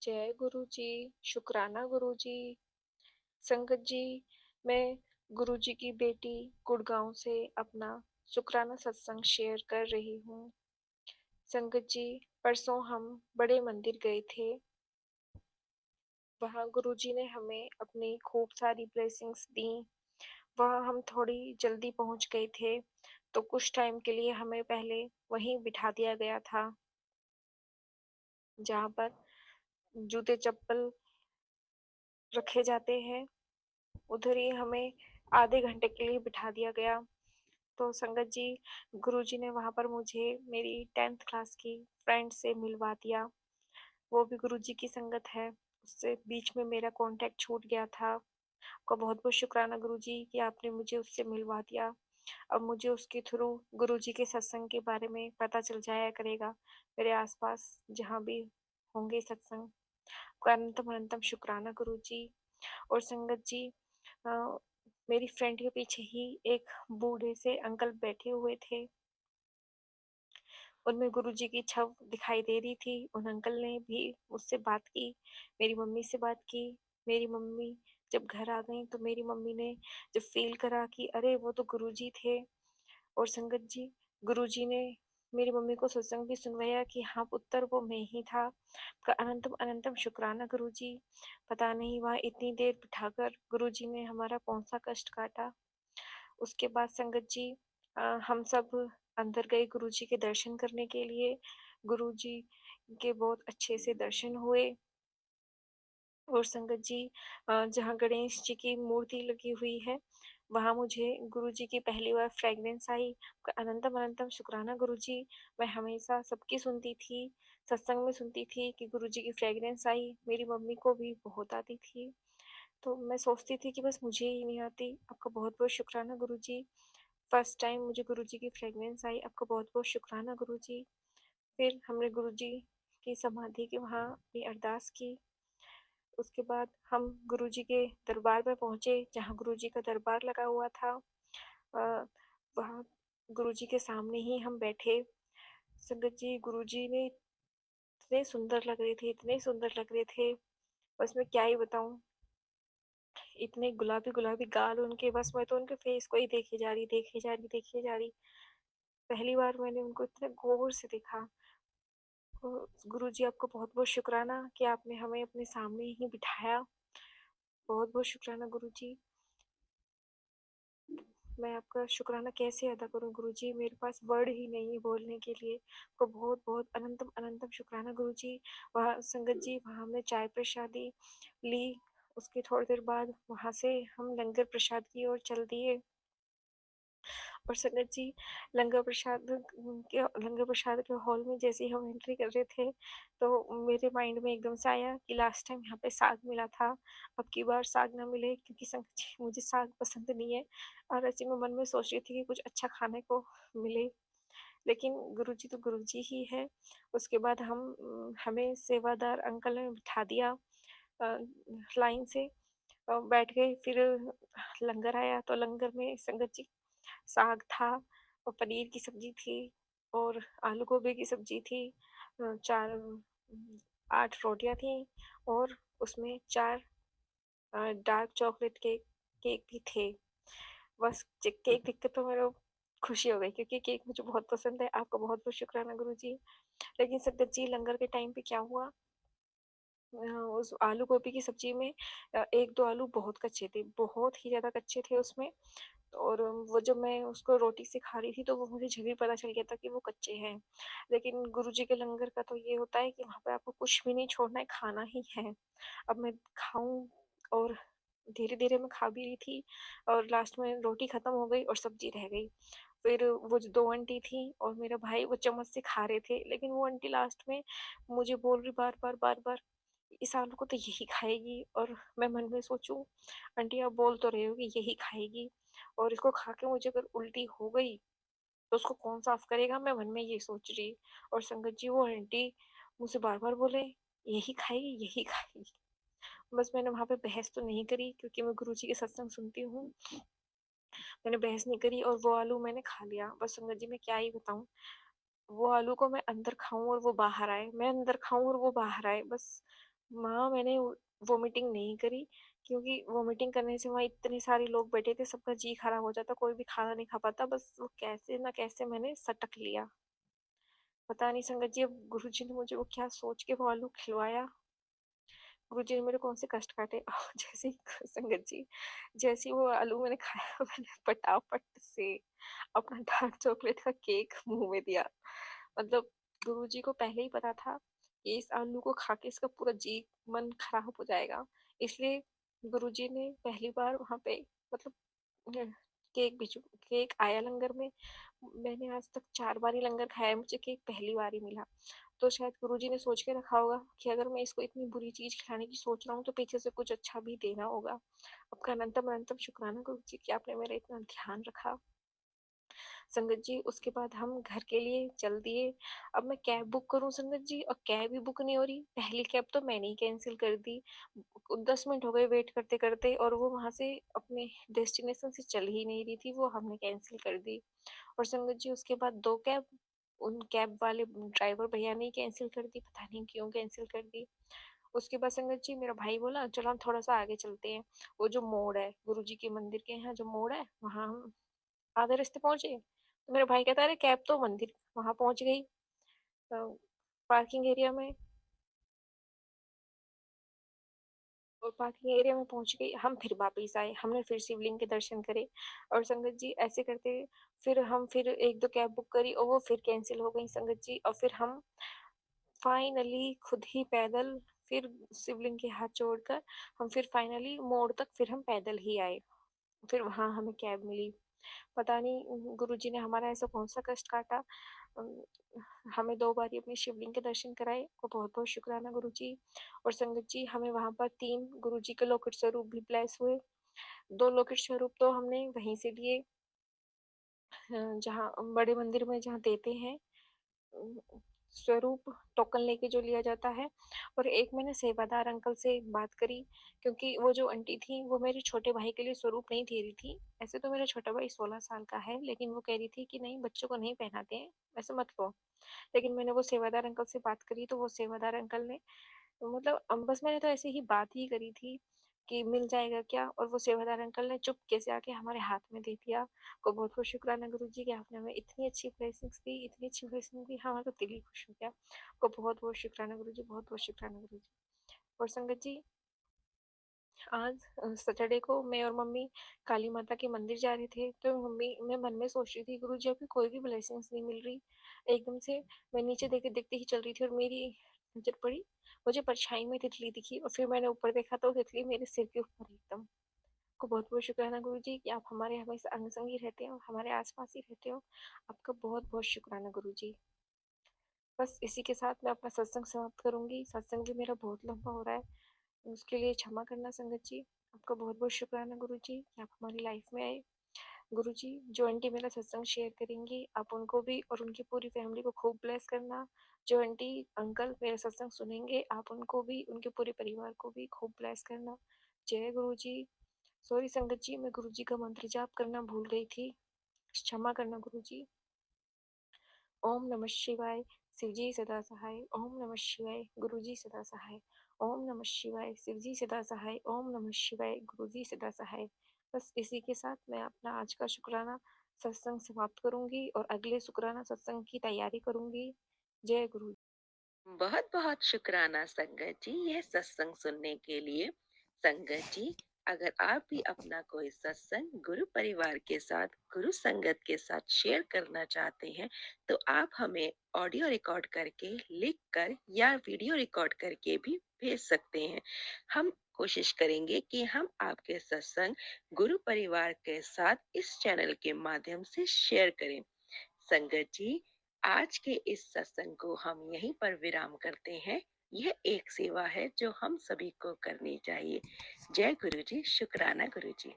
जय गुरु जी, शुक्राना गुरु जी। संगत जी, मैं गुरु जी की बेटी गुड़गांव से अपना शुक्राना सत्संग शेयर कर रही हूँ। संगत जी, परसों हम बड़े मंदिर गए थे। वहाँ गुरु जी ने हमें अपनी खूब सारी ब्लेसिंग्स दी। वहाँ हम थोड़ी जल्दी पहुँच गए थे, तो कुछ टाइम के लिए हमें पहले वहीं बिठा दिया गया था, जहाँ पर जूते चप्पल रखे जाते हैं। उधर ही हमें आधे घंटे के लिए बिठा दिया गया। तो संगत जी, गुरुजी ने वहाँ पर मुझे मेरी 10th क्लास की फ्रेंड से मिलवा दिया। वो भी गुरुजी की संगत है। उससे बीच में मेरा कांटेक्ट छूट गया था। आपका बहुत बहुत शुक्राना गुरुजी कि आपने मुझे उससे मिलवा दिया। अब मुझे उसके थ्रू गुरुजी के सत्संग के बारे में पता चल जाया करेगा, मेरे आसपास जहाँ भी होंगे सत्संग। आपका अनंतम अनंतम शुक्राना गुरुजी। और संगत जी, अ, मेरी फ्रेंड के पीछे ही एक बूढ़े से अंकल बैठे हुए थे। उनमें गुरुजी की छव दिखाई दे रही थी। उन अंकल ने भी मुझसे बात की, मेरी मम्मी से बात की। मेरी मम्मी जब घर आ गई तो मेरी मम्मी ने जब फील करा कि अरे वो तो गुरुजी थे। और संगत जी, गुरुजी ने मेरी मम्मी को सत्संग भी सुनवाया कि हाँ पुत्र, वो मैं ही था। आपका अनंतम अनंतम शुक्राना गुरुजी। पता नहीं वहाँ इतनी देर बिठाकर गुरुजी ने हमारा कौन सा कष्ट काटा। उसके बाद संगत जी, हम सब अंदर गए गुरुजी के दर्शन करने के लिए। गुरुजी के बहुत अच्छे से दर्शन हुए। और संगत जी, जहाँ गणेश जी की मूर्ति लगी हुई है, वहाँ मुझे गुरु जी की पहली बार फ्रेग्रेंस आई। अनंतम अनंतम शुक्राना गुरु जी। मैं हमेशा सबकी सुनती थी, सत्संग में सुनती थी कि गुरु जी की फ्रेग्रेंस आई। मेरी मम्मी को भी बहुत आती थी, तो मैं सोचती थी कि बस मुझे ही नहीं आती। आपका बहुत बहुत शुक्राना गुरु जी। फर्स्ट टाइम मुझे गुरु जी की फ्रेग्रेंस आई। आपका बहुत बहुत शुक्राना गुरु जी। फिर हमने गुरु जी की समाधि के वहाँ अपनी अरदास की। उसके बाद हम गुरुजी के दरबार में पहुँचे, जहाँ गुरुजी का दरबार लगा हुआ था। अ, वहाँ गुरुजी के सामने ही हम बैठे। संगत जी, गुरुजी ने इतने सुंदर लग रहे थे, इतने सुंदर लग रहे थे, बस मैं क्या ही बताऊँ। इतने गुलाबी गुलाबी गाल उनके, बस मैं तो उनके फेस को ही देखे जा रही, देखे जा रही, देखे जा रही। पहली बार मैंने उनको इतने गौर से देखा। गुरुजी, आपको बहुत बहुत शुक्राना कि आपने हमें अपने सामने ही बिठाया। बहुत बहुत शुक्राना गुरुजी। मैं आपका शुक्राना कैसे अदा करूँ गुरुजी, मेरे पास वर्ड ही नहीं है बोलने के लिए। आपको बहुत बहुत अनंतम अनंतम शुक्राना गुरुजी। वहाँ संगत जी, वहाँ हमने चाय प्रसादी ली। उसके थोड़ी देर बाद वहाँ से हम लंगर प्रसाद की ओर चल दिए। और संगत जी, लंगर प्रसाद के हॉल में जैसे ही हम एंट्री कर रहे थे, तो मेरे माइंड में एकदम से आया कि लास्ट टाइम यहाँ पे साग मिला था, अब की बार साग ना मिले, क्योंकि संगत जी मुझे साग पसंद नहीं है। और ऐसे में मन में सोच रही थी कि कुछ अच्छा खाने को मिले, लेकिन गुरुजी तो गुरुजी ही है। उसके बाद हमें सेवादार अंकल ने बिठा दिया लाइन से। बैठ गए। फिर लंगर आया, तो लंगर में संगत जी साग था, और पनीर की सब्जी थी, और आलू गोभी की सब्जी थी। चार 8 रोटियां थी, और उसमें 4 डार्क चॉकलेट केक केक भी थे। बस केक देख के तो मेरे खुशी हो गई, क्योंकि केक मुझे बहुत पसंद है। आपका बहुत बहुत शुक्राना गुरु जी। लेकिन संगत जी, लंगर के टाइम पे क्या हुआ, उस आलू गोभी की सब्जी में एक दो आलू बहुत कच्चे थे, बहुत ही ज्यादा कच्चे थे उसमें। और वो जब मैं उसको रोटी से खा रही थी, तो वो मुझे जल्दी पता चल गया था कि वो कच्चे हैं। लेकिन गुरुजी के लंगर का तो ये होता है कि वहाँ पे आपको कुछ भी नहीं छोड़ना है, खाना ही है। अब मैं खाऊं, और धीरे धीरे मैं खा भी रही थी, और लास्ट में रोटी खत्म हो गई और सब्जी रह गई। फिर वो जो 2 आंटी थी और मेरा भाई, वो चम्मच से खा रहे थे, लेकिन वो आंटी लास्ट में मुझे बोल रही बार बार बार बार, इस आलू को तो यही खाएगी। और मैं मन में सोचूं, आंटी आप बोल तो रहे हो कि यही खाएगी, और इसको खा के मुझे अगर उल्टी हो गई तो उसको कौन साफ करेगा, मैं मन में ये सोच रही। और संगत जी, वो आंटी मुझसे बार बार बोले, यही खाएगी, यही खाएगी। बस मैंने वहां पे बहस तो नहीं करी, क्योंकि मैं गुरुजी के सत्संग सुनती हूँ। मैंने बहस नहीं करी, और वो आलू मैंने खा लिया। बस संगत जी, मैं क्या ही बताऊं, वो आलू को मैं अंदर खाऊं और वो बाहर आए, मैं अंदर खाऊं और वो बाहर आए, बस वहाँ मैंने वॉमिटिंग नहीं करी, क्योंकि वॉमिटिंग करने से वहाँ इतने सारे लोग बैठे थे, सबका जी खराब हो जाता, कोई भी खाना नहीं खा पाता। बस वो कैसे ना कैसे मैंने सटक लिया। पता नहीं संगत जी, अब गुरुजी ने मुझे वो क्या सोच के वो आलू खिलवाया। गुरुजी ने मेरे कौन से कष्ट काटे। और जैसे ही संगत जी, जैसे ही वो आलू मैंने खाया, मैंने फटाफट से अपना डार्क चॉकलेट का केक मुंह में दिया। मतलब गुरुजी को पहले ही पता था कि इस आलू को खा के इसका पूरा जी मन खराब हो जाएगा, इसलिए गुरुजी ने पहली बार वहां पे, मतलब केक भिजू केक आया लंगर में। मैंने आज तक 4 बार ही लंगर खाया है, मुझे केक पहली बार ही मिला। तो शायद गुरुजी ने सोच के रखा होगा कि अगर मैं इसको इतनी बुरी चीज खिलाने की सोच रहा हूँ तो पीछे से कुछ अच्छा भी देना होगा। आपका अनंतम अनंतम शुक्राना गुरुजी कि आपने मेरा इतना ध्यान रखा। संगत जी उसके बाद हम घर के लिए चल दिए। अब मैं कैब बुक करूं संगत जी, और कैब ही बुक नहीं हो रही। पहली कैब तो मैंने ही कैंसिल कर दी। 10 मिनट हो गए वेट करते करते, और वो वहां से अपने डेस्टिनेशन से चल ही नहीं रही थी, वो हमने कैंसिल कर दी। और संगत जी उसके बाद 2 कैब, उन कैब वाले ड्राइवर भैया ने कैंसिल कर दी, पता नहीं क्यों कैंसिल कर दी। उसके बाद संगत जी मेरा भाई बोला चलो हम थोड़ा सा आगे चलते हैं। वो जो मोड़ है गुरु जी के मंदिर के यहाँ, जो मोड़ है वहां हम आधे रास्ते पहुंचे, तो मेरा भाई कहता है अरे कैब तो मंदिर वहां पहुंच गई, पार्किंग एरिया में। और पार्किंग एरिया में पहुंच गई, हम फिर वापस आए, हमने फिर शिवलिंग के दर्शन करे। और संगत जी ऐसे करते फिर एक दो कैब बुक करी, और वो फिर कैंसिल हो गई संगत जी। और फिर हम फाइनली खुद ही पैदल, फिर शिवलिंग के हाथ जोड़कर हम फिर फाइनली मोड़ तक फिर हम पैदल ही आए। फिर वहां हमें कैब मिली। पता नहीं गुरुजी ने हमारा ऐसा कौन सा कष्ट काटा, अम, हमें 2 बार ही अपने शिवलिंग के दर्शन कराए, को बहुत बहुत शुक्राना गुरुजी। और संगत जी हमें वहां पर 3 गुरुजी के लोकेट स्वरूप भी ब्लेस हुए। 2 लोकेट स्वरूप तो हमने वहीं से लिए, जहाँ बड़े मंदिर में जहाँ देते हैं स्वरूप, टोकन लेके जो लिया जाता है। और एक मैंने सेवादार अंकल से बात करी, क्योंकि वो जो आंटी थी वो मेरे छोटे भाई के लिए स्वरूप नहीं दे रही थी। ऐसे तो मेरा छोटा भाई 16 साल का है, लेकिन वो कह रही थी कि नहीं बच्चों को नहीं पहनाते हैं, ऐसे मत लो। लेकिन मैंने वो सेवादार अंकल से बात करी, तो वो सेवादार अंकल ने, मतलब बस मैंने तो ऐसे ही बात ही करी थी कि मिल जाएगा क्या, और वो सेवादार अंकल ने चुपके से आके हमारे हाथ में दे दिया। को बहुत बहुत शुक्राना गुरु जी कि आपने हमें इतनी अच्छी ब्लेसिंग्स दी, इतनी अच्छी ब्लेसिंग दी, हमारा तो दिल ही खुश हो गया। को बहुत बहुत शुक्राना गुरु जी, बहुत बहुत शुक्राना गुरु जी। और संगत जी आज सैटरडे को मैं और मम्मी काली माता के मंदिर जा रहे थे, तो मम्मी मैं मन में सोच रही थी गुरु जी अभी कोई भी ब्लेसिंग्स नहीं मिल रही। एकदम से मैं नीचे देखते देखते ही चल रही थी, और मेरी नजर पड़ी, मुझे परछाई में तितली दिखी, और फिर मैंने ऊपर देखा तो तितली मेरे सिर के ऊपर एकदम। आपको बहुत बहुत शुक्राना गुरु जी कि आप हमारे हमेशा अंग संग ही रहते हो, हमारे आसपास ही रहते हो। आपका बहुत बहुत शुक्राना गुरु जी। बस इसी के साथ मैं अपना सत्संग समाप्त करूंगी। सत्संग भी मेरा बहुत लंबा हो रहा है, उसके लिए क्षमा करना संगत जी। आपका बहुत बहुत शुक्राना गुरु जी कि आप हमारी लाइफ में आए। गुरु जी जो आंटी मेरा सत्संग शेयर करेंगी, आप उनको भी और उनकी पूरी फैमिली को खूब ब्लेस करना। जो आंटी अंकल मेरा सत्संग सुनेंगे, आप उनको भी उनके पूरे परिवार को भी खूब ब्लेस करना। जय गुरु जी। सॉरी संगत जी, मैं गुरु जी का मंत्र जाप करना भूल गई थी, क्षमा करना गुरु जी। ओम नमः शिवाय। शिवजी सदा सहाय। ओम नमः शिवाय। गुरुजी सदा सहाय। ओम नमः शिवाय। शिवजी सदा सहाय। ओम नमः शिवाय। गुरुजी सदा सहाय। बस इसी के साथ मैं अपना आज का शुक्राना सत्संग समाप्त करूंगी, और अगले शुक्राना सत्संग की तैयारी करूंगी। जय गुरु। बहुत बहुत शुक्राना संगत जी यह सत्संग सुनने के लिए। संगत जी, अगर आप भी अपना कोई सत्संग गुरु परिवार के साथ, गुरु संगत के साथ शेयर करना चाहते हैं, तो आप हमें ऑडियो रिकॉर्ड करके, लिख कर या वीडियो रिकॉर्ड करके भी भेज सकते हैं। हम कोशिश करेंगे कि हम आपके सत्संग गुरु परिवार के साथ इस चैनल के माध्यम से शेयर करें। संगत जी, आज के इस सत्संग को हम यहीं पर विराम करते हैं। यह एक सेवा है जो हम सभी को करनी चाहिए। जय गुरु जी, शुक्राना गुरु जी।